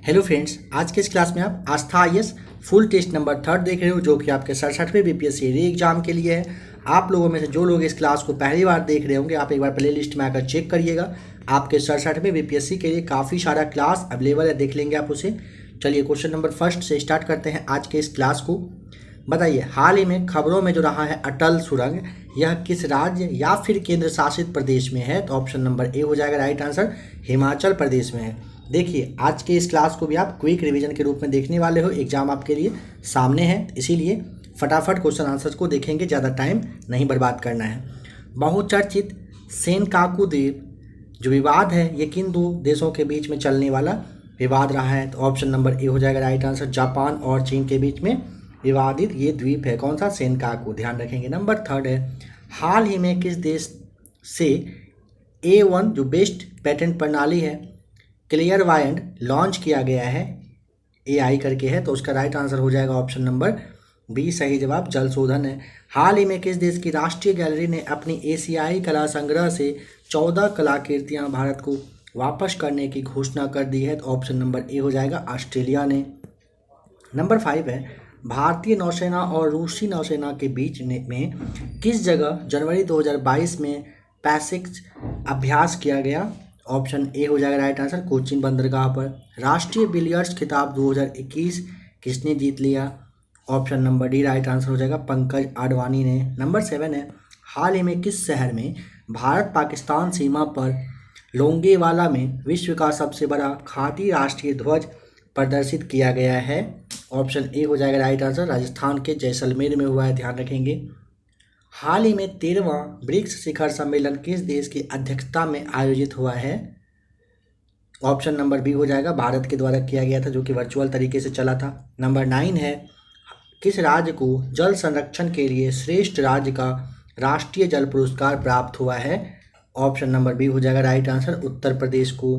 Hello friends, आज के इस क्लास में आप आस्था आईएएस फुल टेस्ट नंबर 3 देख रहे हो, जो कि आपके 67वें बीपीएससी री एग्जाम के लिए है। आप लोगों में से जो लोग इस क्लास को पहली बार देख रहे होंगे, आप एक बार प्ले लिस्ट में आकर चेक करिएगा। आपके 67वें बीपीएससी के लिए काफ़ी सारा क्लास अवेलेबल है, देख लेंगे आप उसे। चलिए क्वेश्चन नंबर फर्स्ट से स्टार्ट करते हैं आज के इस क्लास को। बताइए, हाल ही में खबरों में जो रहा है अटल सुरंग, यह किस राज्य या फिर केंद्र शासित प्रदेश में है? तो ऑप्शन नंबर ए हो जाएगा राइट आंसर, हिमाचल प्रदेश में है। देखिए, आज के इस क्लास को भी आप क्विक रिवीजन के रूप में देखने वाले हो, एग्जाम आपके लिए सामने है, इसीलिए फटाफट क्वेश्चन आंसर्स को देखेंगे, ज़्यादा टाइम नहीं बर्बाद करना है। बहुचर्चित सेनकाकू द्वीप जो विवाद है, ये किन दो देशों के बीच में चलने वाला विवाद रहा है? तो ऑप्शन नंबर ए हो जाएगा राइट आंसर, जापान और चीन के बीच में विवादित ये द्वीप है। कौन सा? सेनकाकू, ध्यान रखेंगे। नंबर थर्ड है, हाल ही में किस देश से A1 जो बेस्ट पेटेंट प्रणाली है क्लियरवायंट लॉन्च किया गया है? AI करके है, तो उसका राइट आंसर हो जाएगा ऑप्शन नंबर बी, सही जवाब जल शोधन है। हाल ही में किस देश की राष्ट्रीय गैलरी ने अपनी एशियाई कला संग्रह से 14 कलाकृतियां भारत को वापस करने की घोषणा कर दी है? तो ऑप्शन नंबर ए हो जाएगा ऑस्ट्रेलिया ने। नंबर 5 है, भारतीय नौसेना और रूसी नौसेना के बीच में किस जगह जनवरी 2022 में पैसिक अभ्यास किया गया? ऑप्शन ए हो जाएगा राइट आंसर, कोचीन बंदरगाह पर। राष्ट्रीय बिलियर्ड्स खिताब 2021 किसने जीत लिया? Option number D right answer हो जाएगा, पंकज आडवाणी ने। नंबर 7 है, हाल ही में किस शहर में भारत पाकिस्तान सीमा पर लोंगेवाला में विश्व का सबसे बड़ा खादी राष्ट्रीय ध्वज प्रदर्शित किया गया है? ऑप्शन ए हो जाएगा राइट आंसर, राजस्थान के जैसलमेर में हुआ है, ध्यान रखेंगे। हाल ही में 13वां ब्रिक्स शिखर सम्मेलन किस देश की अध्यक्षता में आयोजित हुआ है? ऑप्शन नंबर बी हो जाएगा, भारत के द्वारा किया गया था, जो कि वर्चुअल तरीके से चला था। नंबर 9 है, किस राज्य को जल संरक्षण के लिए श्रेष्ठ राज्य का राष्ट्रीय जल पुरस्कार प्राप्त हुआ है? ऑप्शन नंबर बी हो जाएगा राइट आंसर, उत्तर प्रदेश को।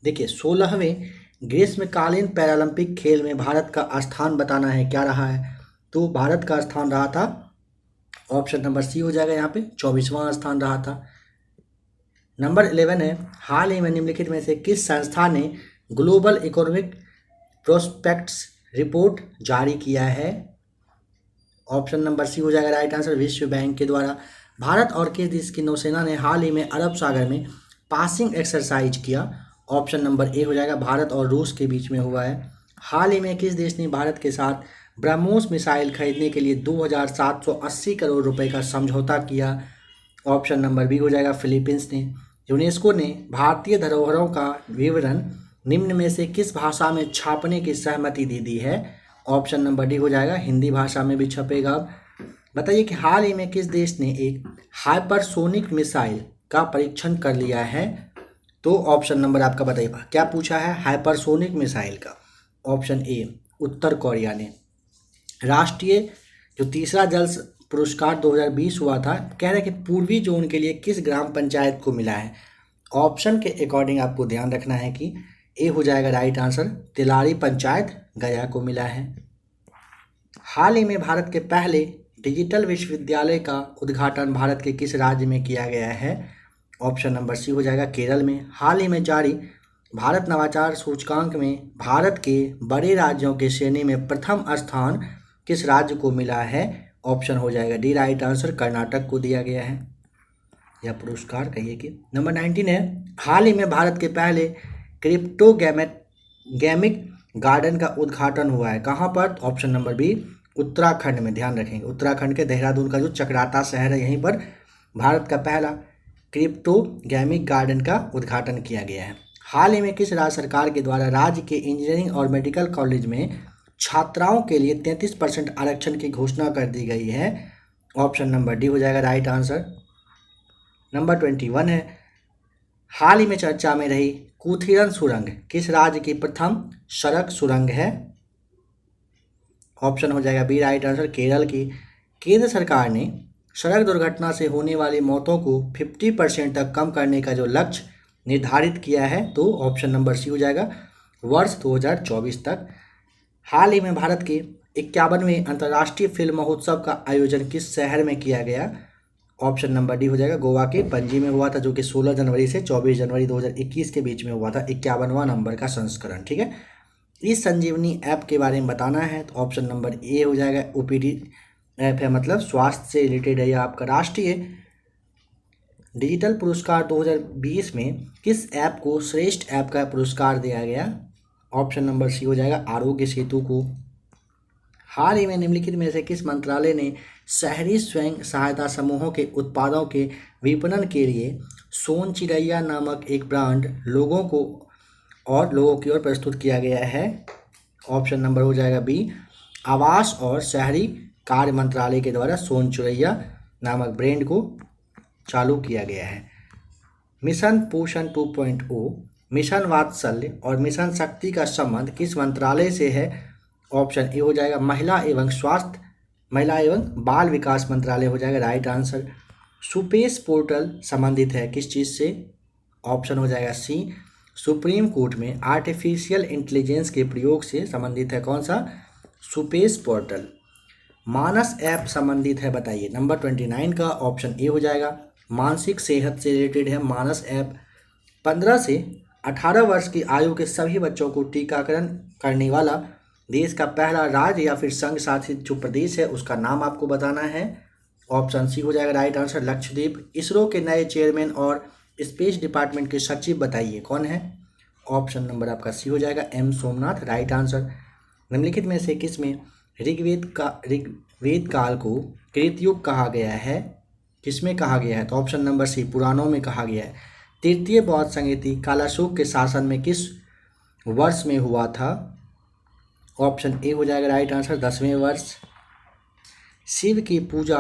देखिए, 16वें ग्रीष्मकालीन पैरालंपिक खेल में भारत का स्थान बताना है, क्या रहा है? तो भारत का स्थान रहा था, ऑप्शन नंबर सी हो जाएगा यहाँ पे, 24वां स्थान रहा था। नंबर 11 है, हाल ही में निम्नलिखित में से किस संस्था ने ग्लोबल इकोनॉमिक प्रोस्पेक्ट्स रिपोर्ट जारी किया है? ऑप्शन नंबर सी हो जाएगा राइट आंसर, विश्व बैंक के द्वारा। भारत और किस देश की नौसेना ने हाल ही में अरब सागर में पासिंग एक्सरसाइज किया? ऑप्शन नंबर ए हो जाएगा, भारत और रूस के बीच में हुआ है। हाल ही में किस देश ने भारत के साथ ब्रह्मोस मिसाइल खरीदने के लिए 2780 करोड़ रुपए का समझौता किया? ऑप्शन नंबर बी हो जाएगा, फिलीपींस ने। यूनेस्को ने भारतीय धरोहरों का विवरण निम्न में से किस भाषा में छापने की सहमति दे दी है? ऑप्शन नंबर डी हो जाएगा, हिंदी भाषा में भी छपेगा। बताइए कि हाल ही में किस देश ने एक हाइपरसोनिक मिसाइल का परीक्षण कर लिया है? तो ऑप्शन नंबर आपका बताइए, क्या पूछा है हाइपरसोनिक मिसाइल का? ऑप्शन ए, उत्तर कोरिया ने। राष्ट्रीय जो तीसरा जल पुरस्कार 2020 हुआ था, कह रहे हैं कि पूर्वी जोन के लिए किस ग्राम पंचायत को मिला है? ऑप्शन के अकॉर्डिंग आपको ध्यान रखना है कि ए हो जाएगा राइट आंसर, तिलारी पंचायत गया को मिला है। हाल ही में भारत के पहले डिजिटल विश्वविद्यालय का उद्घाटन भारत के किस राज्य में किया गया है? ऑप्शन नंबर सी हो जाएगा, केरल में। हाल ही में जारी भारत नवाचार सूचकांक में भारत के बड़े राज्यों की श्रेणी में प्रथम स्थान किस राज्य को मिला है? ऑप्शन हो जाएगा डी राइट आंसर, कर्नाटक को दिया गया है, यह पुरस्कार कहिए कि। नंबर 19 है, हाल ही में भारत के पहले क्रिप्टो गैमिक गार्डन का उद्घाटन हुआ है, कहाँ पर? ऑप्शन नंबर बी, उत्तराखंड में, ध्यान रखेंगे। उत्तराखंड के देहरादून का जो चक्राता शहर है, यहीं पर भारत का पहला क्रिप्टो गैमिक गार्डन का उद्घाटन किया गया है। हाल ही में किस राज्य सरकार के द्वारा राज्य के इंजीनियरिंग और मेडिकल कॉलेज में छात्राओं के लिए 33% आरक्षण की घोषणा कर दी गई है? ऑप्शन नंबर डी हो जाएगा राइट आंसर। नंबर 21 है, हाल ही में चर्चा में रही कुथीरन सुरंग किस राज्य की प्रथम सड़क सुरंग है? ऑप्शन हो जाएगा बी राइट आंसर, केरल की। केंद्र सरकार ने सड़क दुर्घटना से होने वाली मौतों को 50% तक कम करने का जो लक्ष्य निर्धारित किया है, तो ऑप्शन नंबर सी हो जाएगा, वर्ष 2024 तक। हाल ही में भारत के 51वें अंतर्राष्ट्रीय फिल्म महोत्सव का आयोजन किस शहर में किया गया? ऑप्शन नंबर डी हो जाएगा गोवा के पणजी में हुआ था, जो कि 16 जनवरी से 24 जनवरी 2021 के बीच में हुआ था, 51वां नंबर का संस्करण। ठीक है, इस संजीवनी ऐप के बारे में बताना है तो ऑप्शन नंबर ए हो जाएगा। ओपीडी ऐप है, मतलब स्वास्थ्य से रिलेटेड है। यह आपका राष्ट्रीय डिजिटल पुरस्कार 2020 में किस ऐप को श्रेष्ठ ऐप का पुरस्कार दिया गया? ऑप्शन नंबर सी हो जाएगा आरोग्य सेतु को। हाल ही में निम्नलिखित में से किस मंत्रालय ने शहरी स्वयं सहायता समूहों के उत्पादों के विपणन के लिए सोन चिड़ैया नामक एक ब्रांड लोगों की ओर प्रस्तुत किया गया है? ऑप्शन नंबर हो जाएगा बी, आवास और शहरी कार्य मंत्रालय के द्वारा सोन चिड़ैया नामक ब्रांड को चालू किया गया है। मिशन पोषण 2.0, मिशन वात्सल्य और मिशन शक्ति का संबंध किस मंत्रालय से है? ऑप्शन ए हो जाएगा महिला एवं बाल विकास मंत्रालय हो जाएगा राइट आंसर। सुपेश पोर्टल संबंधित है किस चीज़ से? ऑप्शन हो जाएगा सी, सुप्रीम कोर्ट में आर्टिफिशियल इंटेलिजेंस के प्रयोग से संबंधित है। कौन सा? सुपेश पोर्टल। मानस ऐप संबंधित है, बताइए। नंबर 29 का ऑप्शन ए हो जाएगा, मानसिक सेहत से रिलेटेड है मानस ऐप। 15 से 18 वर्ष की आयु के सभी बच्चों को टीकाकरण करने वाला देश का पहला राज्य या फिर संघ शासित जो प्रदेश है उसका नाम आपको बताना है। ऑप्शन सी हो जाएगा राइट आंसर, लक्षद्वीप। इसरो के नए चेयरमैन और स्पेस डिपार्टमेंट के सचिव बताइए कौन है? ऑप्शन नंबर आपका सी हो जाएगा एम सोमनाथ राइट आंसर। निम्नलिखित में से किसमें ऋग्वेद काल को कृतयुग कहा गया है? किसमें कहा गया है? तो ऑप्शन नंबर सी, पुराणों में कहा गया है। तृतीय बौद्ध संहिता कालाशोक के शासन में किस वर्ष में हुआ था? ऑप्शन ए हो जाएगा राइट आंसर, 10वें वर्ष। शिव की पूजा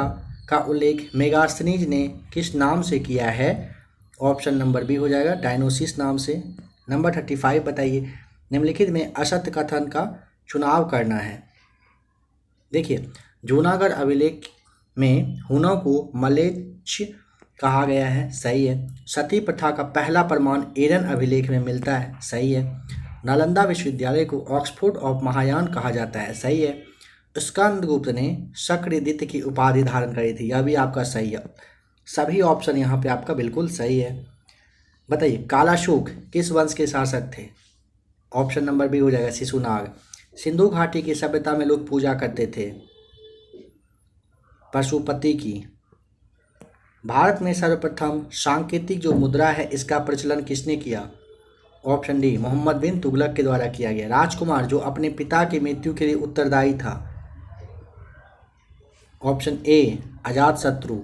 का उल्लेख मेगास्थनीज ने किस नाम से किया है? ऑप्शन नंबर बी हो जाएगा, डायनोसिस नाम से। नंबर 35 बताइए, निम्नलिखित में असत्य कथन का चुनाव करना है। देखिए, जूनागढ़ अभिलेख में हुनों को मलेच्छ कहा गया है, सही है। सती प्रथा का पहला प्रमाण एरन अभिलेख में मिलता है, सही है। नालंदा विश्वविद्यालय को ऑक्सफोर्ड ऑफ महायान कहा जाता है, सही है। स्कंदगुप्त ने शक्रदित्य की उपाधि धारण करी थी, यह भी आपका सही है। सभी ऑप्शन यहाँ पे आपका बिल्कुल सही है। बताइए, कालाशोक किस वंश के शासक थे? ऑप्शन नंबर बी हो जाएगा, शिशुनाग। सिंधु घाटी की सभ्यता में लोग पूजा करते थे पशुपति की। भारत में सर्वप्रथम सांकेतिक जो मुद्रा है इसका प्रचलन किसने किया? ऑप्शन डी, मोहम्मद बिन तुगलक के द्वारा किया गया। राजकुमार जो अपने पिता की मृत्यु के लिए उत्तरदायी था? Option A, Ajatashatru.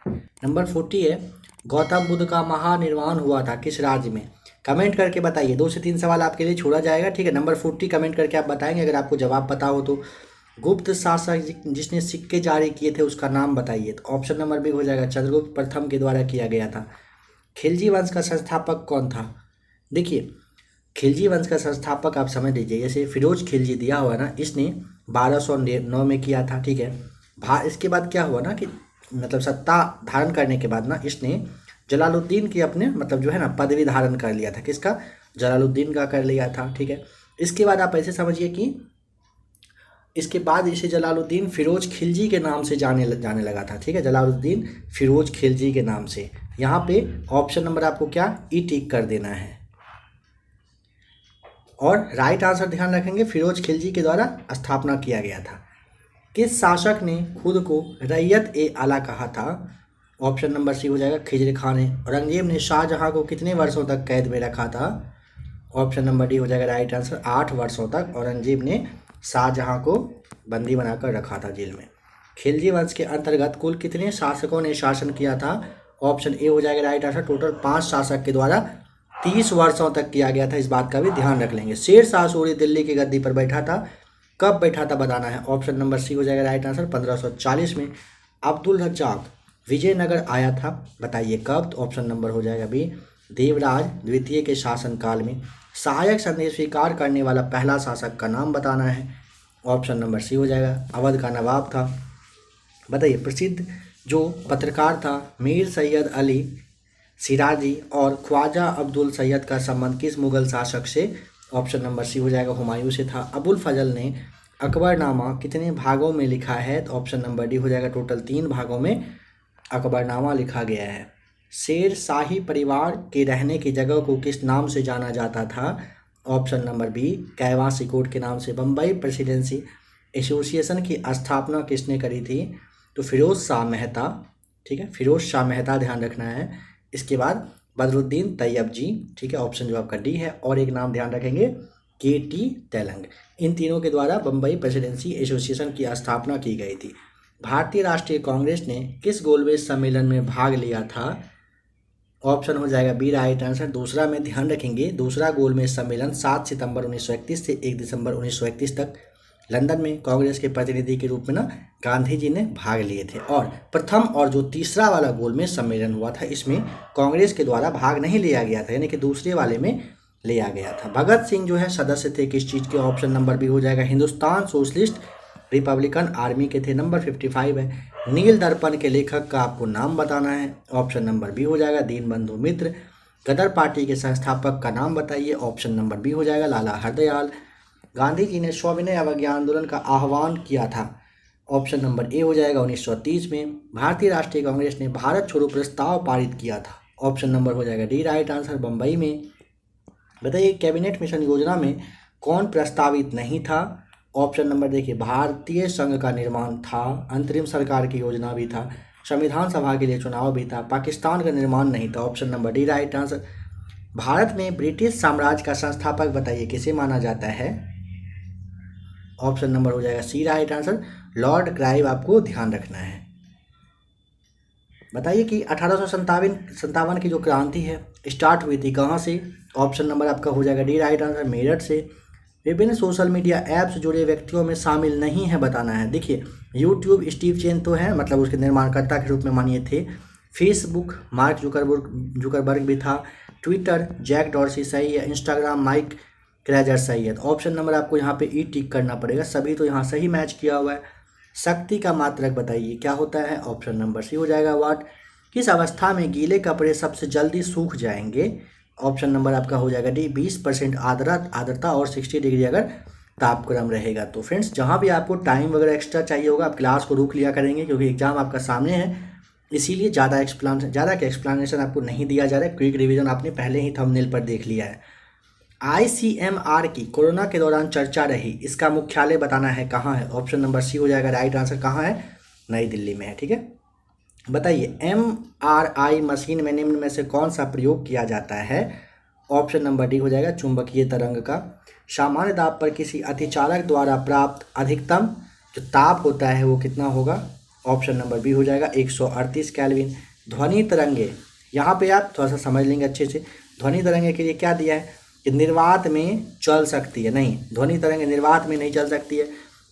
नंबर 40 है, गौतम बुद्ध का महानिर्वाण हुआ था किस राज्य में? कमेंट करके बताइए, 2 से 3 सवाल आपके लिए छोड़ा जाएगा, ठीक है। नंबर 40 कमेंट करके आप बताएंगे अगर आपको जवाब पता हो तो। गुप्त शासक जिसने सिक्के जारी किए थे उसका नाम बताइए, तो ऑप्शन नंबर बी हो जाएगा, चंद्रगुप्त प्रथम के द्वारा किया गया था। खिलजी वंश का संस्थापक कौन था? देखिए, खिलजी वंश का संस्थापक आप समझ लीजिए, जैसे फिरोज खिलजी दिया हुआ ना, इसने 1209 में किया था, ठीक है। इसके बाद क्या हुआ ना कि मतलब सत्ता धारण करने के बाद ना इसने जलालुद्दीन की अपने मतलब जो है ना पदवी धारण कर लिया था। किसका? जलालुद्दीन का कर लिया था, ठीक है। इसके बाद आप ऐसे समझिए कि इसके बाद इसे जलालुद्दीन फिरोज खिलजी के नाम से जाने लगा था, ठीक है। जलालुद्दीन फिरोज खिलजी के नाम से। यहाँ पे ऑप्शन नंबर आपको क्या ई टिक कर देना है और राइट आंसर ध्यान रखेंगे, फिरोज खिलजी के द्वारा स्थापना किया गया था। किस शासक ने खुद को रैयत ए आला कहा था? ऑप्शन नंबर सी हो जाएगा, खिजर खान ने। औरंगजेब ने शाहजहां को कितने वर्षों तक कैद में रखा था? ऑप्शन नंबर डी हो जाएगा राइट आंसर, 8 वर्षों तक औरंगजेब ने शाहजहां को बंदी बनाकर रखा था जेल में। खिलजी वंश के अंतर्गत कुल कितने शासकों ने शासन किया था? ऑप्शन ए हो जाएगा राइट आंसर, टोटल 5 शासक के द्वारा 30 वर्षों तक किया गया था। इस बात का भी ध्यान रख लेंगे। शेर शाह सूरी दिल्ली की गद्दी पर बैठा था, कब बैठा था बताना है। ऑप्शन नंबर सी हो जाएगा राइट आंसर, 1540 में। अब्दुल रज्जाक विजयनगर आया था, बताइए कब? तो ऑप्शन नंबर हो जाएगा बी, देवराज द्वितीय के शासनकाल में। सहायक संदेश स्वीकार करने वाला पहला शासक का नाम बताना है। ऑप्शन नंबर सी हो जाएगा, अवध का नवाब था। बताइए, प्रसिद्ध जो पत्रकार था मीर सैयद अली सिराजी और ख्वाजा अब्दुल सैयद का संबंध किस मुगल शासक से? ऑप्शन नंबर सी हो जाएगा, हुमायूं से था। अबुल फजल ने अकबरनामा कितने भागों में लिखा है? तो ऑप्शन नंबर डी हो जाएगा, टोटल 3 भागों में अकबरनामा लिखा गया है। शेर शाही परिवार के रहने की जगह को किस नाम से जाना जाता था? ऑप्शन नंबर बी कैवासी कोट के नाम से। बम्बई प्रेसिडेंसी एसोसिएशन की स्थापना किसने करी थी? तो फिरोज शाह मेहता, ठीक है, फिरोज शाह मेहता ध्यान रखना है। इसके बाद बदरुद्दीन तैयब जी, ठीक है, ऑप्शन जो आपका डी है। और एक नाम ध्यान रखेंगे के.टी. तेलंग। इन तीनों के द्वारा बम्बई प्रेसिडेंसी एसोसिएशन की स्थापना की गई थी। भारतीय राष्ट्रीय कांग्रेस ने किस गोलमेज सम्मेलन में भाग लिया था? ऑप्शन हो जाएगा बी राइट आंसर। दूसरा में ध्यान रखेंगे, दूसरा गोलमेज सम्मेलन 7 सितंबर 1931 से 1 दिसंबर 1931 तक लंदन में कांग्रेस के प्रतिनिधि के रूप में ना गांधी जी ने भाग लिए थे। और प्रथम और जो तीसरा वाला गोलमेज सम्मेलन हुआ था इसमें कांग्रेस के द्वारा भाग नहीं लिया गया था, यानी कि दूसरे वाले में लिया गया था। भगत सिंह जो है सदस्य थे किस चीज़ के? ऑप्शन नंबर बी हो जाएगा हिंदुस्तान सोशलिस्ट रिपब्लिकन आर्मी के थे। नंबर 55 है। नील दर्पण के लेखक का आपको नाम बताना है। ऑप्शन नंबर बी हो जाएगा दीनबंधु मित्र। गदर पार्टी के संस्थापक का नाम बताइए। ऑप्शन नंबर बी हो जाएगा लाला हरदयाल। गांधी जी ने सविनय अवज्ञा आंदोलन का आह्वान किया था। ऑप्शन नंबर ए हो जाएगा 1930 में। भारतीय राष्ट्रीय कांग्रेस ने भारत छोड़ो प्रस्ताव पारित किया था। ऑप्शन नंबर हो जाएगा डी राइट आंसर, बम्बई में। बताइए कैबिनेट मिशन योजना में कौन प्रस्तावित नहीं था? ऑप्शन नंबर देखिए भारतीय संघ का निर्माण था, अंतरिम सरकार की योजना भी था, संविधान सभा के लिए चुनाव भी था, पाकिस्तान का निर्माण नहीं था। Option number D right answer. Bharat में ब्रिटिश साम्राज्य का संस्थापक बताइए किसे माना जाता है? ऑप्शन नंबर हो जाएगा सी राइट आंसर, लॉर्ड क्लाइव आपको ध्यान रखना है। बताइए कि 1857 की जो क्रांति है स्टार्ट हुई थी कहाँ से? ऑप्शन नंबर आपका हो जाएगा डी राइट आंसर, मेरठ से। विभिन्न सोशल मीडिया ऐप से जुड़े व्यक्तियों में शामिल नहीं है बताना है। देखिए यूट्यूब स्टीव चेन तो है, मतलब उसके निर्माणकर्ता के रूप में मानिए थे। फेसबुक मार्क जुकरबर्ग भी था। ट्विटर जैक डॉर्सी सही है। इंस्टाग्राम माइक क्रेजर सही है। तो ऑप्शन नंबर आपको यहाँ पे ई टिक करना पड़ेगा, सभी तो यहाँ सही मैच किया हुआ है। शक्ति का मात्रक बताइए क्या होता है? ऑप्शन नंबर सी हो जाएगा वाट। किस अवस्था में गीले कपड़े सबसे जल्दी सूख जाएंगे? ऑप्शन नंबर आपका हो जाएगा डी 20% आर्द्रता और 60 डिग्री अगर तापक्रम रहेगा। तो फ्रेंड्स जहाँ भी आपको टाइम वगैरह एक्स्ट्रा चाहिए होगा आप क्लास को रोक लिया करेंगे, क्योंकि एग्जाम आपका सामने है, इसीलिए ज़्यादा का एक्सप्लेनेशन आपको नहीं दिया जा रहा है। क्विक रिवीजन आपने पहले ही थंबनेल पर देख लिया है। ICMR की कोरोना के दौरान चर्चा रही, इसका मुख्यालय बताना है कहाँ है? ऑप्शन नंबर सी हो जाएगा राइट आंसर। कहाँ है? नई दिल्ली में है, ठीक है। बताइए MRI मशीन में निम्न में से कौन सा प्रयोग किया जाता है? ऑप्शन नंबर डी हो जाएगा चुंबकीय तरंग का। सामान्य दाब पर किसी अतिचालक द्वारा प्राप्त अधिकतम जो ताप होता है वो कितना होगा? ऑप्शन नंबर बी हो जाएगा 138 केल्विन। ध्वनि तरंगे, यहाँ पे आप थोड़ा सा समझ लेंगे अच्छे से। ध्वनि तरंगे के लिए क्या दिया है कि निर्वात में चल सकती है, नहीं, ध्वनि तरंगे निर्वात में नहीं चल सकती है,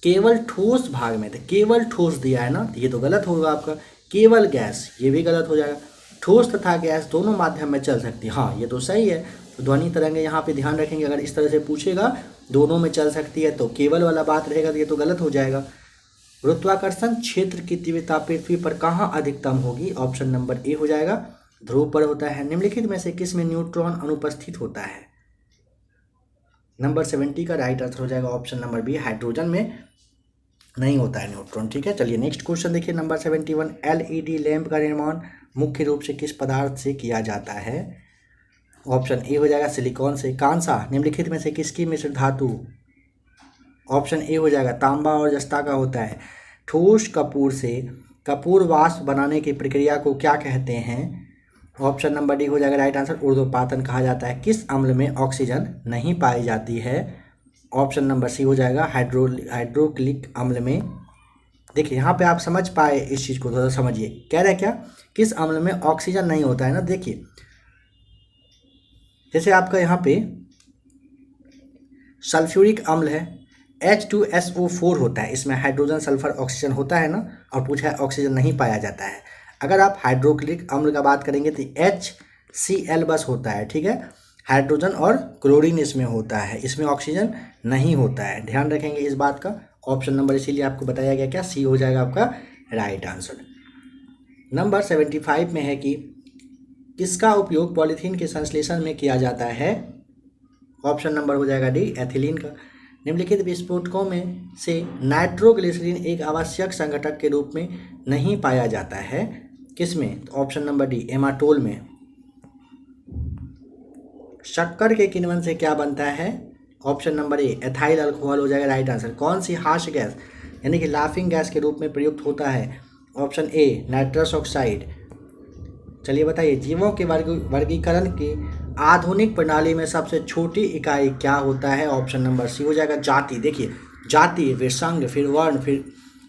केवल ठोस भाग में। तो केवल ठोस दिया है ना, ये तो गलत होगा आपका। केवल गैस, ये भी गलत हो जाएगा। ठोस तथा गैस दोनों माध्यम में चल सकती है, हाँ ये तो सही है। तो ध्वनि तरंगे यहाँ पे ध्यान रखेंगे, अगर इस तरह से पूछेगा दोनों में चल सकती है तो केवल वाला बात रहेगा, तो ये तो गलत हो जाएगा। गुरुत्वाकर्षण क्षेत्र की तीव्रता पृथ्वी पर कहाँ अधिकतम होगी? ऑप्शन नंबर ए हो जाएगा ध्रुव पर होता है। निम्नलिखित में से किस में न्यूट्रॉन अनुपस्थित होता है? नंबर 70 का राइट आंसर हो जाएगा ऑप्शन नंबर बी, हाइड्रोजन में नहीं होता है न्यूट्रॉन, ठीक है। चलिए नेक्स्ट क्वेश्चन देखिए नंबर 71। LED लैंप का निर्माण मुख्य रूप से किस पदार्थ से किया जाता है? ऑप्शन ए हो जाएगा सिलिकॉन से। कांसा निम्नलिखित में से किसकी मिश्र धातु? ऑप्शन ए हो जाएगा तांबा और जस्ता का होता है। ठोस कपूर से कपूर वाष्प बनाने की प्रक्रिया को क्या कहते हैं? ऑप्शन नंबर डी हो जाएगा राइट आंसर, ऊर्ध्वपातन कहा जाता है। किस अम्ल में ऑक्सीजन नहीं पाई जाती है? ऑप्शन नंबर सी हो जाएगा हाइड्रोक्लिक अम्ल में। देखिए यहाँ पे आप समझ पाए इस चीज़ को, थोड़ा समझिए कह रहे हैं क्या, किस अम्ल में ऑक्सीजन नहीं होता है ना। देखिए जैसे आपका यहाँ पे सल्फ्यूरिक अम्ल है, H2SO4 होता है, इसमें हाइड्रोजन सल्फर ऑक्सीजन होता है ना, और पूछा है ऑक्सीजन नहीं पाया जाता है। अगर आप हाइड्रोक्लिक अम्ल का बात करेंगे तो HCl बस होता है, ठीक है। हाइड्रोजन और क्लोरीन इसमें होता है, इसमें ऑक्सीजन नहीं होता है, ध्यान रखेंगे इस बात का। ऑप्शन नंबर इसीलिए आपको बताया गया क्या, सी हो जाएगा आपका राइट आंसर। नंबर 75 में है कि किसका उपयोग पॉलीथीन के संश्लेषण में किया जाता है? ऑप्शन नंबर हो जाएगा डी, एथिलीन का। निम्नलिखित विस्फोटकों में से नाइट्रोग्लिसरीन एक आवश्यक संघटक के रूप में नहीं पाया जाता है। किस में? तो ऑप्शन नंबर डी, एमाटोल में। शक्कर के किण्वन से क्या बनता है? Option number A, ethyl alcohol हो जाएगा राइट आंसर। कौन सी हास्य गैस यानी कि लाफिंग गैस के रूप में प्रयुक्त होता है? Option A, nitrous oxide. चलिए बताइए, जीवों के वर्गीकरण की आधुनिक प्रणाली में सबसे छोटी इकाई क्या होता है? ऑप्शन नंबर सी हो जाएगा जाति। देखिए, जाति, फिर संघ, फिर वर्ण, फिर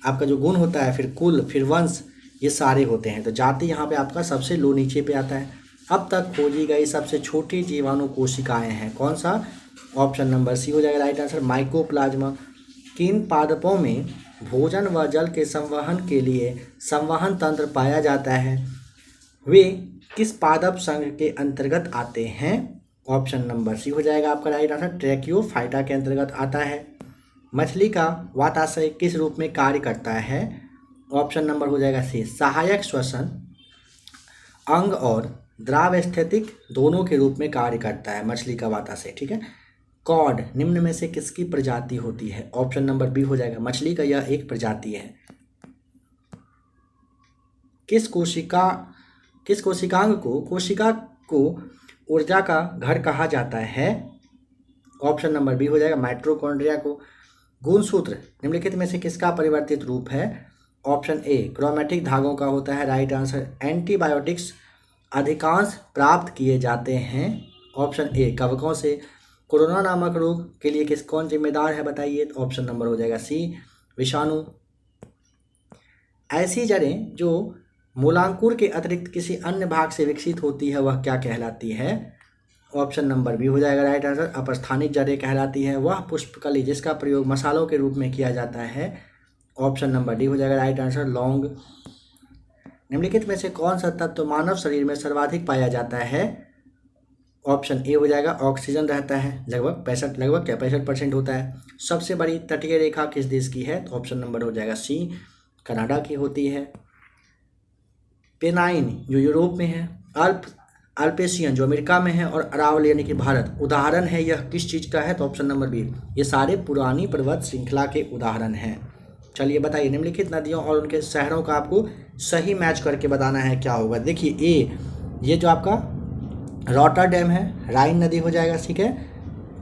आपका जो गुण होता है, फिर कुल, फिर वंश, ये सारे होते हैं। तो जाति यहाँ पे आपका सबसे लो नीचे पे आता है। अब तक खोजी गई सबसे छोटी जीवाणु कोशिकाएं हैं, कौन सा? ऑप्शन नंबर सी हो जाएगा राइट आंसर, माइकोप्लाज्मा। किन पादपों में भोजन व जल के संवहन के लिए संवहन तंत्र पाया जाता है? वे किस पादप संघ के अंतर्गत आते हैं? ऑप्शन नंबर सी हो जाएगा आपका राइट आंसर, ट्रैकियोफाइटा के अंतर्गत आता है। मछली का वाताशय किस रूप में कार्य करता है? ऑप्शन नंबर हो जाएगा सी, सहायक श्वसन अंग और द्राव स्थितिक दोनों के रूप में कार्य करता है मछली का वाताशय, ठीक है। कॉड निम्न में से किसकी प्रजाति होती है? ऑप्शन नंबर बी हो जाएगा, मछली का यह एक प्रजाति है। किस कोशिका को ऊर्जा का घर कहा जाता है? ऑप्शन नंबर बी हो जाएगा, माइटोकॉन्ड्रिया को। गुणसूत्र निम्नलिखित में से किसका परिवर्तित रूप है? ऑप्शन ए, क्रोमैटिक धागों का होता है राइट आंसर। एंटीबायोटिक्स अधिकांश प्राप्त किए जाते हैं, ऑप्शन ए, कवकों से। कोरोना नामक रोग के लिए कौन जिम्मेदार है बताइए? तो ऑप्शन नंबर हो जाएगा सी, विषाणु। ऐसी जड़ें जो मूलांकुर के अतिरिक्त किसी अन्य भाग से विकसित होती है वह क्या कहलाती है? ऑप्शन नंबर बी हो जाएगा राइट आंसर, अपस्थानिक जड़ें कहलाती है। वह पुष्पकली जिसका प्रयोग मसालों के रूप में किया जाता है, ऑप्शन नंबर डी हो जाएगा राइट आंसर, लौंग। निम्नलिखित में से कौन सा तत्व मानव शरीर में सर्वाधिक पाया जाता है? ऑप्शन ए हो जाएगा, ऑक्सीजन रहता है, लगभग 65% होता है। सबसे बड़ी तटीय रेखा किस देश की है? तो ऑप्शन नंबर हो जाएगा सी, कनाडा की होती है। पेनाइन जो यूरोप में है, अल्पेशियन जो अमेरिका में है, और अरावली यानी कि भारत उदाहरण है, यह किस चीज़ का है? तो ऑप्शन नंबर बी, ये सारे पुरानी पर्वत श्रृंखला के उदाहरण हैं। चलिए बताइए, निम्नलिखित नदियों और उनके शहरों का आपको सही मैच करके बताना है, क्या होगा? देखिए, ए, ये जो आपका रॉटरडैम है, राइन नदी हो जाएगा, ठीक है।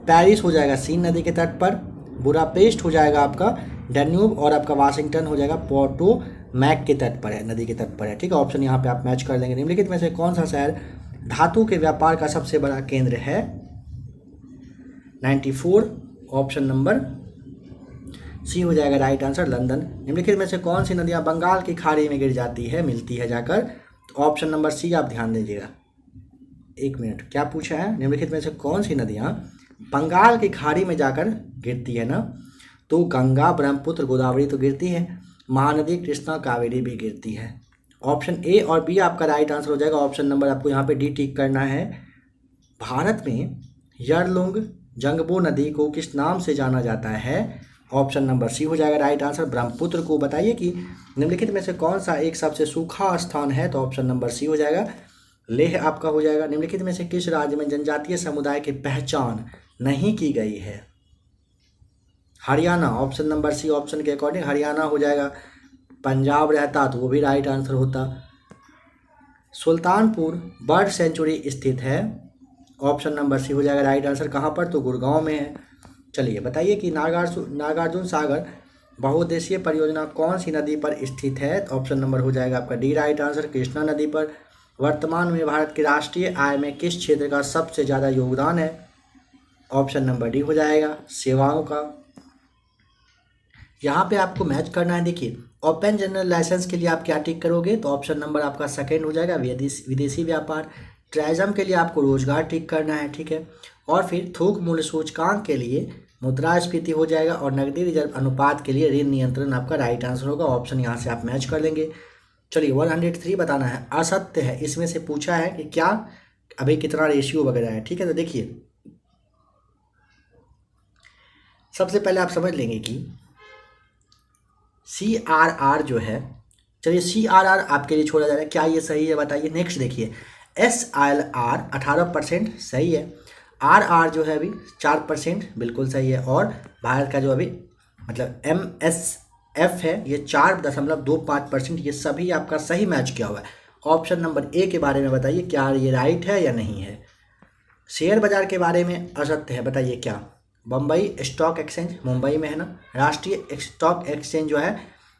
पेरिस हो जाएगा सीन नदी के तट पर। बुडापेस्ट हो जाएगा आपका डैन्यूब, और आपका वाशिंगटन हो जाएगा पोर्टो मैक के तट पर है, नदी के तट पर है, ठीक है। ऑप्शन यहाँ पे आप मैच कर लेंगे। निम्नलिखित में से कौन सा शहर धातु के व्यापार का सबसे बड़ा केंद्र है? 94, ऑप्शन नंबर सी हो जाएगा राइट आंसर, लंदन। निम्नलिखित में से कौन सी नदियाँ बंगाल की खाड़ी में गिर जाती है, मिलती है जाकर? तो ऑप्शन नंबर सी आप ध्यान दीजिएगा। एक मिनट, क्या पूछा है? निम्नलिखित में से कौन सी नदियाँ बंगाल की खाड़ी में जाकर गिरती है ना? तो गंगा, ब्रह्मपुत्र, गोदावरी तो गिरती है, महानदी कृष्णा, कावेरी भी गिरती है। ऑप्शन ए और बी आपका राइट आंसर हो जाएगा। ऑप्शन नंबर आपको यहाँ पे डी टिक करना है। भारत में यरलुंग जंगबो नदी को किस नाम से जाना जाता है? ऑप्शन नंबर सी हो जाएगा राइट आंसर, ब्रह्मपुत्र को। बताइए कि निम्नलिखित में से कौन सा एक सबसे सूखा स्थान है? तो ऑप्शन नंबर सी हो जाएगा, लेह आपका हो जाएगा। निम्नलिखित में से किस राज्य में जनजातीय समुदाय की पहचान नहीं की गई है? Haryana, option number C, option के अकॉर्डिंग हरियाणा हो जाएगा। पंजाब रहता तो वो भी राइट आंसर होता। सुल्तानपुर बर्ड सेंचुरी स्थित है, ऑप्शन नंबर सी हो जाएगा राइट आंसर। कहाँ पर? तो गुड़गांव में है। चलिए बताइए कि नागार्जुन सागर बहुउद्देशीय परियोजना कौन सी नदी पर स्थित है? तो ऑप्शन नंबर हो जाएगा आपका डी राइट आंसर, कृष्णा नदी पर। वर्तमान में भारत की राष्ट्रीय आय में किस क्षेत्र का सबसे ज़्यादा योगदान है? ऑप्शन नंबर डी हो जाएगा, सेवाओं का। यहाँ पे आपको मैच करना है। देखिए, ओपन जनरल लाइसेंस के लिए आप क्या टिक करोगे? तो ऑप्शन नंबर आपका सेकंड हो जाएगा, विदेशी व्यापार। टूरिज्म के लिए आपको रोजगार टिक करना है, ठीक है। और फिर थोक मूल्य सूचकांक के लिए मुद्रास्फीति हो जाएगा, और नकदी रिजर्व अनुपात के लिए ऋण नियंत्रण आपका राइट आंसर होगा। ऑप्शन यहाँ से आप मैच कर लेंगे। चलिए 103 बताना है, असत्य है। इसमें से पूछा है कि क्या अभी कितना रेशियो वगैरह है, ठीक है। तो देखिए, सबसे पहले आप समझ लेंगे कि CRR जो है, चलिए CRR आपके लिए छोड़ा जा रहा है, क्या ये सही है बताइए। नेक्स्ट देखिए, SLR 18% सही है। RR जो है अभी 4% बिल्कुल सही है। और भारत का जो अभी मतलब MSF है ये 4.25%, ये सभी आपका सही मैच किया हुआ है। ऑप्शन नंबर ए के बारे में बताइए, क्या ये राइट है या नहीं है। शेयर बाजार के बारे में असत्य है, बताइए क्या। बम्बई स्टॉक एक्सचेंज मुंबई में है ना, राष्ट्रीय स्टॉक एक्सचेंज जो है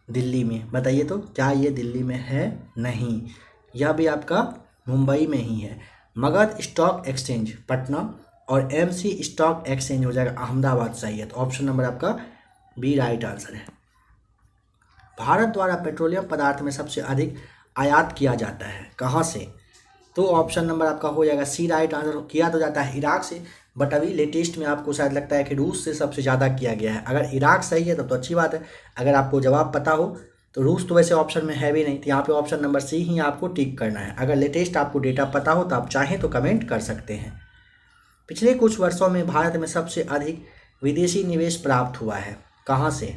दिल्ली में, बताइए तो क्या ये दिल्ली में है, नहीं, यह भी आपका मुंबई में ही है। मगध स्टॉक एक्सचेंज पटना और एमसी स्टॉक एक्सचेंज हो जाएगा अहमदाबाद, सही है। तो ऑप्शन नंबर आपका बी राइट आंसर है। भारत द्वारा पेट्रोलियम पदार्थ में सबसे अधिक आयात किया जाता है, कहाँ से, तो ऑप्शन नंबर आपका हो जाएगा सी राइट आंसर। किया तो जाता है इराक से, बट अभी लेटेस्ट में आपको शायद लगता है कि रूस से सबसे ज़्यादा किया गया है। अगर इराक सही है तब तो अच्छी बात है, अगर आपको जवाब पता हो तो रूस तो वैसे ऑप्शन में है भी नहीं, तो यहाँ पे ऑप्शन नंबर सी ही आपको टिक करना है। अगर लेटेस्ट आपको डेटा पता हो तो आप चाहें तो कमेंट कर सकते हैं। पिछले कुछ वर्षों में भारत में सबसे अधिक विदेशी निवेश प्राप्त हुआ है, कहाँ से,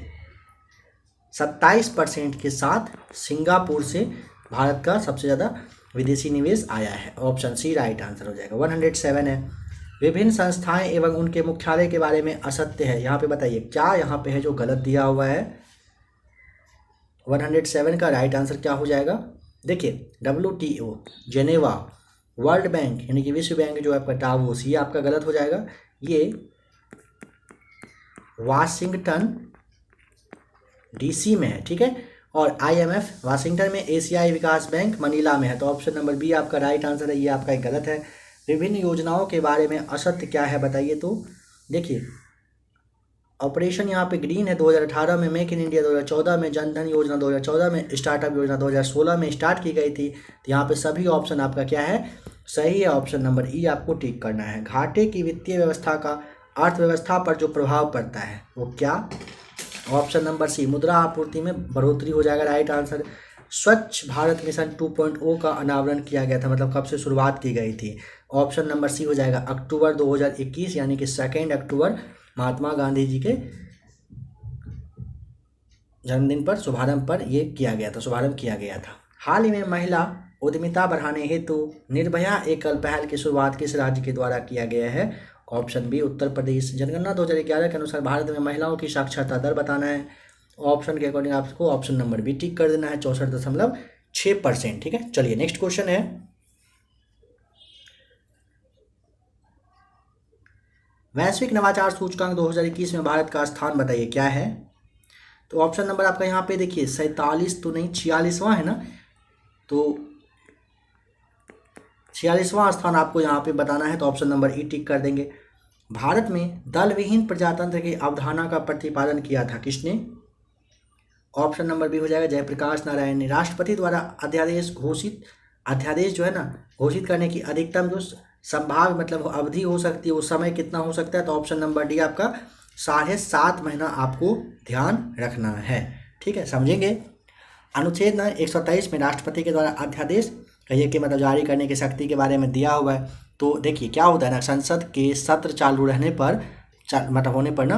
27% के साथ सिंगापुर से भारत का सबसे ज़्यादा विदेशी निवेश आया है। ऑप्शन सी राइट आंसर हो जाएगा। 107 है, विभिन्न संस्थाएं एवं उनके मुख्यालय के बारे में असत्य है, यहाँ पे बताइए क्या यहाँ पे है जो गलत दिया हुआ है। 107 का राइट आंसर क्या हो जाएगा, देखिए WTO, जेनेवा, वर्ल्ड बैंक यानी कि विश्व बैंक जो आपका टावोस, ये आपका गलत हो जाएगा। ये वाशिंगटन DC में है, ठीक है। और IMF वाशिंगटन में, एशियाई विकास बैंक मनीला में है। तो ऑप्शन नंबर बी आपका राइट आंसर है, ये आपका एक गलत है। विभिन्न योजनाओं के बारे में असत्य क्या है बताइए तो, देखिए ऑपरेशन यहाँ पे ग्रीन है 2018 में, मेक इन इंडिया 2014 में, जन धन योजना 2014 में, स्टार्टअप योजना 2016 में स्टार्ट की गई थी। तो यहाँ पे सभी ऑप्शन आपका क्या है, सही है। ऑप्शन नंबर ई आपको टिक करना है। घाटे की वित्तीय व्यवस्था का अर्थव्यवस्था पर जो प्रभाव पड़ता है वो क्या, ऑप्शन नंबर सी, मुद्रा आपूर्ति में बढ़ोतरी हो जाएगा, राइट आंसर। स्वच्छ भारत मिशन 2.0 का अनावरण किया गया था, मतलब कब से शुरुआत की गई थी, ऑप्शन नंबर सी हो जाएगा अक्टूबर 2021 यानी कि 2 अक्टूबर महात्मा गांधी जी के जन्मदिन पर शुभारंभ पर ये किया गया था, शुभारंभ किया गया था। हाल ही में महिला उद्यमिता बढ़ाने हेतु निर्भया एकल पहल की शुरुआत किस राज्य के द्वारा किया गया है, ऑप्शन बी उत्तर प्रदेश। जनगणना 2011 के अनुसार भारत में महिलाओं की साक्षरता दर बताना है, ऑप्शन के अकॉर्डिंग आपको ऑप्शन नंबर बी टिक कर देना है, 64.6%, ठीक है। चलिए नेक्स्ट क्वेश्चन है, वैश्विक नवाचार सूचकांक 2021 में भारत का स्थान बताइए क्या है। तो ऑप्शन नंबर आपका यहाँ पे देखिए 47 तो नहीं 46वां है ना, तो 46वां स्थान आपको यहाँ पे बताना है, तो ऑप्शन नंबर ई टिक कर देंगे। भारत में दल विहीन प्रजातंत्र की अवधारणा का प्रतिपादन किया था किसने, ऑप्शन नंबर बी हो जाएगा जयप्रकाश नारायण ने। राष्ट्रपति द्वारा अध्यादेश जो है ना घोषित करने की अधिकतम जो संभाव्य मतलब अवधि हो सकती है वो समय कितना हो सकता है, तो ऑप्शन नंबर डी आपका 7.5 महीना आपको ध्यान रखना है, ठीक है, समझेंगे। अनुच्छेद न 123 में राष्ट्रपति के द्वारा अध्यादेश कहिए कि मतलब जारी करने की शक्ति के बारे में दिया हुआ है। तो देखिए क्या होता है ना, संसद के सत्र चालू रहने पर मतलब होने पर ना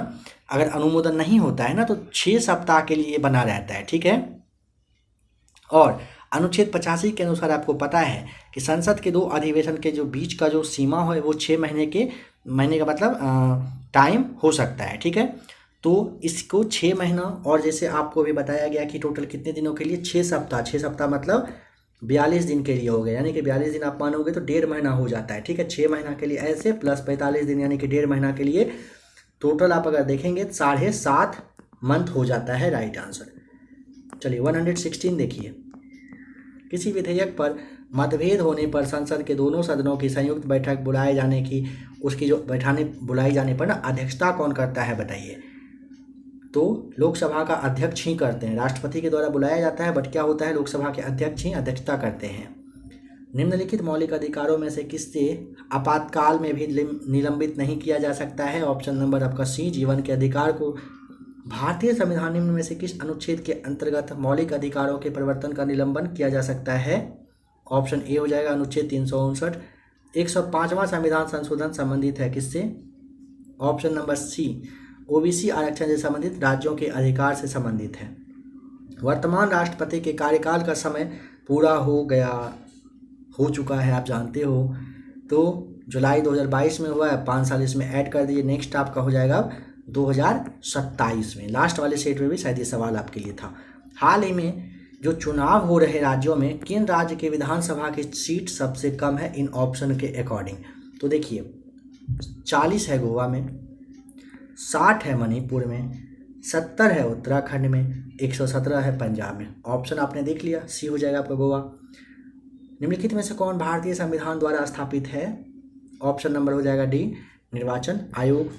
अगर अनुमोदन नहीं होता है ना तो 6 सप्ताह के लिए बना रहता है, ठीक है। और अनुच्छेद 85 के अनुसार आपको पता है कि संसद के 2 अधिवेशन के जो बीच का जो सीमा है वो 6 महीने का मतलब टाइम हो सकता है, ठीक है। तो इसको 6 महीना और जैसे आपको भी बताया गया कि टोटल कितने दिनों के लिए, 6 सप्ताह, 6 सप्ताह मतलब 42 दिन के लिए हो गए, यानी कि 42 दिन आप मानोगे तो 1.5 महीना हो जाता है, ठीक है। 6 महीना के लिए ऐसे प्लस 45 दिन यानी कि 1.5 महीना के लिए टोटल आप अगर देखेंगे 7.5 मंथ हो जाता है, राइट आंसर। चलिए 116 देखिए, किसी विधेयक पर मतभेद होने पर संसद के दोनों सदनों की संयुक्त बैठक बुलाए जाने की उसकी जो बुलाई जाने पर ना अध्यक्षता कौन करता है बताइए। तो लोकसभा का अध्यक्ष ही करते हैं, राष्ट्रपति के द्वारा बुलाया जाता है, बट क्या होता है लोकसभा के अध्यक्ष ही अध्यक्षता करते हैं। निम्नलिखित मौलिक अधिकारों में से किससे आपातकाल में भी निलंबित नहीं किया जा सकता है, ऑप्शन नंबर आपका सी जीवन के अधिकार को। भारतीय संविधान निम्न में से किस अनुच्छेद के अंतर्गत मौलिक अधिकारों के परिवर्तन का निलंबन किया जा सकता है, ऑप्शन ए हो जाएगा अनुच्छेद 359। 105वां संविधान संशोधन संबंधित है किससे, ऑप्शन नंबर सी ओबीसी आरक्षण से संबंधित राज्यों के अधिकार से संबंधित है। वर्तमान राष्ट्रपति के कार्यकाल का समय पूरा हो चुका है, आप जानते हो, तो जुलाई 2022 में हुआ है, 5 साल इसमें ऐड कर दिए। नेक्स्ट आपका हो जाएगा 2027 में। लास्ट वाले सेट में भी शायद ये सवाल आपके लिए था। हाल ही में जो चुनाव हो रहे राज्यों में किन राज्य के विधानसभा की सीट सबसे कम है इन ऑप्शन के अकॉर्डिंग? तो देखिए 40 है गोवा में, 60 है मणिपुर में, 70 है उत्तराखंड में, 117 है पंजाब में। ऑप्शन आपने देख लिया, सी हो जाएगा आपका गोवा। निम्नलिखित में से कौन भारतीय संविधान द्वारा स्थापित है? ऑप्शन नंबर हो जाएगा डी, निर्वाचन आयोग।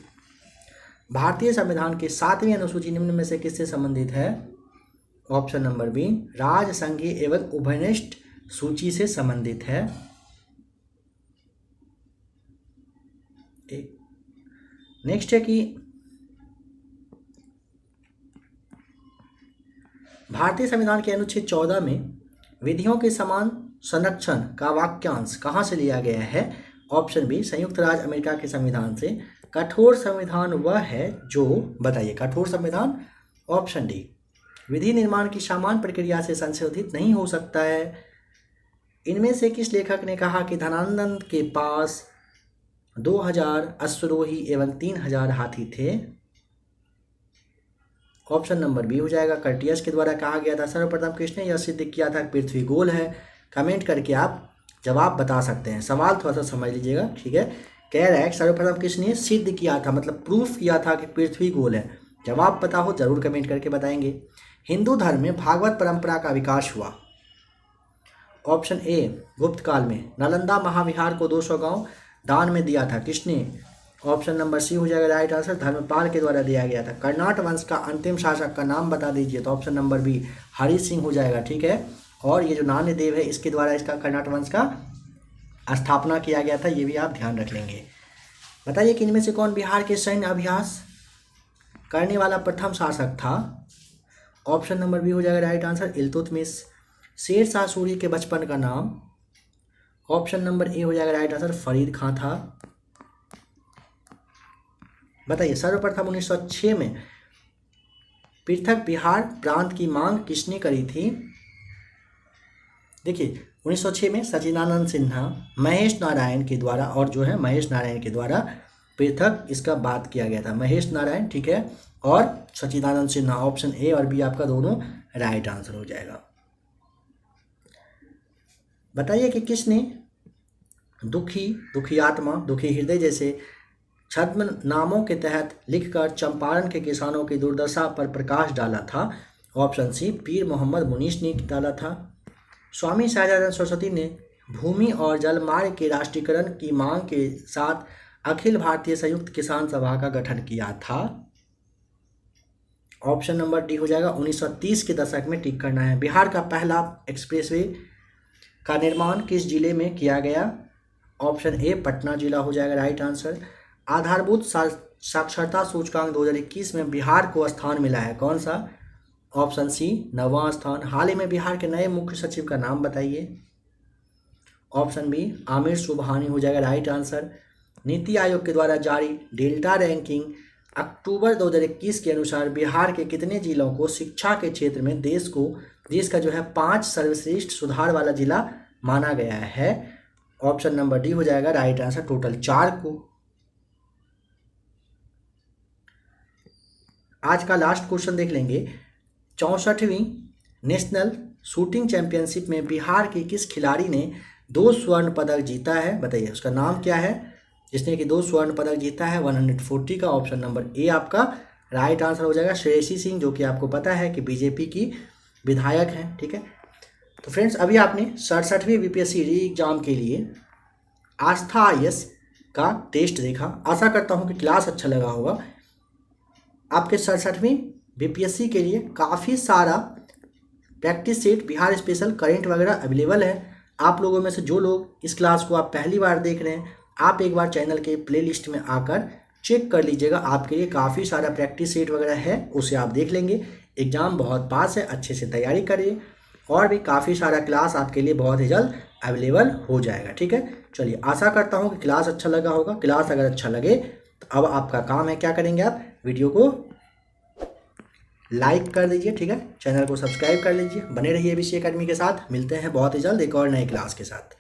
भारतीय संविधान की 7वीं अनुसूची निम्न में से किससे संबंधित है? ऑप्शन नंबर बी, राज्य संघीय एवं उभयनिष्ठ सूची से संबंधित है। नेक्स्ट है कि भारतीय संविधान के अनुच्छेद 14 में विधियों के समान संरक्षण का वाक्यांश कहाँ से लिया गया है? ऑप्शन बी, संयुक्त राज्य अमेरिका के संविधान से। कठोर संविधान वह है जो, बताइए कठोर संविधान? ऑप्शन डी, विधि निर्माण की सामान्य प्रक्रिया से संशोधित नहीं हो सकता है। इनमें से किस लेखक ने कहा कि धनानंद के पास 2000 अश्वरोही एवं 3000 हाथी थे? ऑप्शन नंबर बी हो जाएगा, कर्टियस के द्वारा कहा गया था। सर्वप्रथम किसने यह सिद्ध किया था कि पृथ्वी गोल है? कमेंट करके आप जवाब बता सकते हैं। सवाल थोड़ा सा समझ लीजिएगा, ठीक है। कह रहा है सर्वप्रथम किसने सिद्ध किया था, मतलब प्रूफ किया था कि पृथ्वी गोल है। जवाब पता हो जरूर कमेंट करके बताएंगे। हिंदू धर्म में भागवत परंपरा का विकास हुआ? ऑप्शन ए, गुप्त काल में। नालंदा महाविहार को 200 गांव दान में दिया था, किसने? ऑप्शन नंबर सी हो जाएगा राइट आंसर, धर्मपाल के द्वारा दिया गया था। कर्नाट वंश का अंतिम शासक का नाम बता दीजिए, तो option number B, Hari Singh हो जाएगा, ठीक है। और ये जो नान्यदेव है इसके द्वारा इसका कर्नाट वंश का स्थापना किया गया था, ये भी आप ध्यान रख लेंगे। बताइए कि इनमें से कौन बिहार के सैन्य अभ्यास करने वाला प्रथम शासक था? ऑप्शन नंबर बी हो जाएगा राइट आंसर, इल्तुतमिश। शेर शाह सूरी के बचपन का नाम? ऑप्शन नंबर ए हो जाएगा राइट आंसर, फरीद खां था। बताइए सर्वप्रथम 1906 में पृथक बिहार प्रांत की मांग किसने करी थी? देखिए 1906 में सचिदानंद सिन्हा, महेश नारायण के द्वारा, और जो है महेश नारायण के द्वारा पृथक इसका बात किया गया था। महेश नारायण, ठीक है, और सचिदानंद सिन्हा। ऑप्शन ए और बी आपका दोनों राइट आंसर हो जाएगा। बताइए कि किसने दुखी, दुखी आत्मा, दुखी हृदय जैसे छद्म नामों के तहत लिखकर चंपारण के किसानों की दुर्दशा पर प्रकाश डाला था? ऑप्शन सी, पीर मोहम्मद मुनीस ने डाला था। स्वामी सहजानंद सरस्वती ने भूमि और जलमार्ग के राष्ट्रीयकरण की मांग के साथ अखिल भारतीय संयुक्त किसान सभा का गठन किया था? ऑप्शन नंबर डी हो जाएगा, 1930 के दशक में टिक करना है। बिहार का पहला एक्सप्रेसवे का निर्माण किस जिले में किया गया? ऑप्शन ए, पटना जिला हो जाएगा राइट आंसर। आधारभूत साक्षरता सूचकांक 2021 में बिहार को स्थान मिला है, कौन सा? ऑप्शन सी, 9वां स्थान। हाल ही में बिहार के नए मुख्य सचिव का नाम बताइए। ऑप्शन बी, आमिर सुबहानी हो जाएगा राइट आंसर। नीति आयोग के द्वारा जारी डेल्टा रैंकिंग अक्टूबर 2021 के अनुसार बिहार के कितने जिलों को शिक्षा के क्षेत्र में देश का जो है 5 सर्वश्रेष्ठ सुधार वाला जिला माना गया है? ऑप्शन नंबर डी हो जाएगा राइट आंसर, टोटल 4 को। आज का लास्ट क्वेश्चन देख लेंगे। 64वीं नेशनल शूटिंग चैंपियनशिप में बिहार के किस खिलाड़ी ने 2 स्वर्ण पदक जीता है? बताइए उसका नाम क्या है जिसने कि 2 स्वर्ण पदक जीता है 140 का? ऑप्शन नंबर ए आपका राइट आंसर हो जाएगा, श्रेयसी सिंह, जो कि आपको पता है कि बीजेपी की विधायक हैं, ठीक है। तो फ्रेंड्स अभी आपने 67वीं बीपीएससी री एग्जाम के लिए आस्था आईएएस का टेस्ट देखा। आशा करता हूँ कि क्लास अच्छा लगा होगा। आपके 67वीं बीपीएससी के लिए काफ़ी सारा practice set, Bihar special, current वगैरह अवेलेबल है। आप लोगों में से जो लोग इस क्लास को आप पहली बार देख रहे हैं, आप एक बार चैनल के प्लेलिस्ट में आकर चेक कर लीजिएगा। आपके लिए काफ़ी सारा प्रैक्टिस सेट वगैरह है, उसे आप देख लेंगे। एग्ज़ाम बहुत पास है, अच्छे से तैयारी करिए। और भी काफ़ी सारा क्लास आपके लिए बहुत ही जल्द अवेलेबल हो जाएगा, ठीक है। चलिए, आशा करता हूँ कि क्लास अच्छा लगा होगा। क्लास अगर अच्छा लगे तो अब आपका काम है, क्या करेंगे आप, वीडियो को लाइक कर दीजिए, ठीक है। चैनल को सब्सक्राइब कर लीजिए। बने रहिए एबीसी एकेडमी के साथ। मिलते हैं बहुत ही जल्द एक और नई क्लास के साथ।